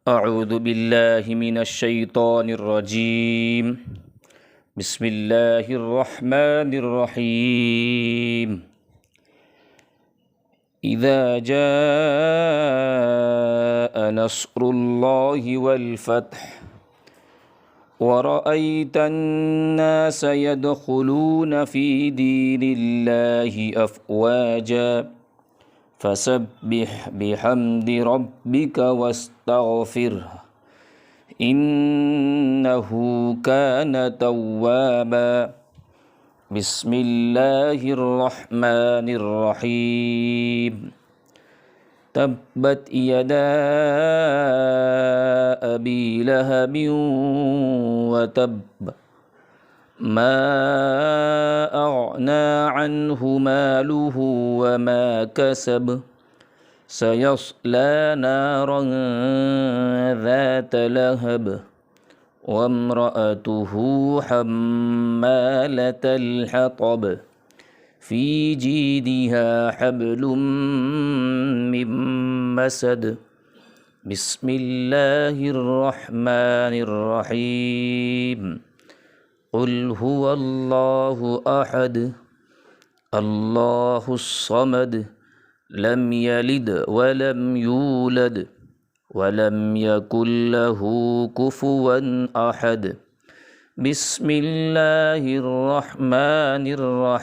أعوذ بالله من الشيطان الرجيم. بسم الله الرحمن الرحيم. إذا جاء نصر الله والفتح ورأيت الناس يدخلون في دين الله أفواجا فسبح بحمد ربك واستغفره إنه كان توابا. بسم الله الرحمن الرحيم. تبت يدا أبي لهب وتب ما أغنى عنه ماله وما كسب سيصلى نارا ذات لهب وامرأته حمالة الحطب في جيدها حبل من مسد. بسم الله الرحمن الرحيم. قل هو الله أحد الله الصمد لم يلد ولم يولد ولم يكن له كفوا أحد. بسم الله الرحمن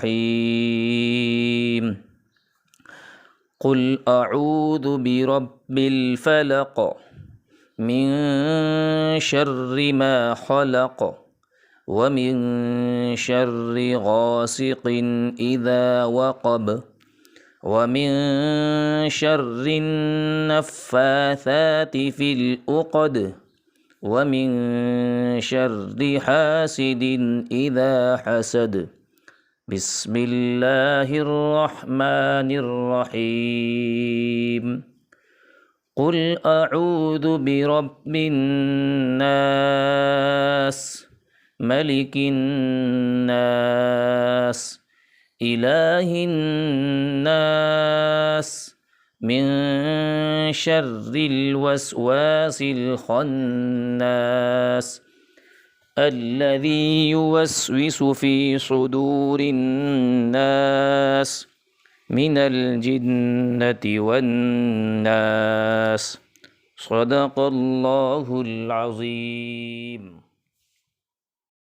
الرحيم. قل أعوذ برب الفلق من شر ما خلق ومن شر غاسق إذا وقب ومن شر النفاثات في العقد ومن شر حاسد إذا حسد. بسم الله الرحمن الرحيم. قل أعوذ برب الناس ملك الناس إله الناس من شر الوسواس الخناس الذي يوسوس في صدور الناس من الجنة والناس. صدق الله العظيم.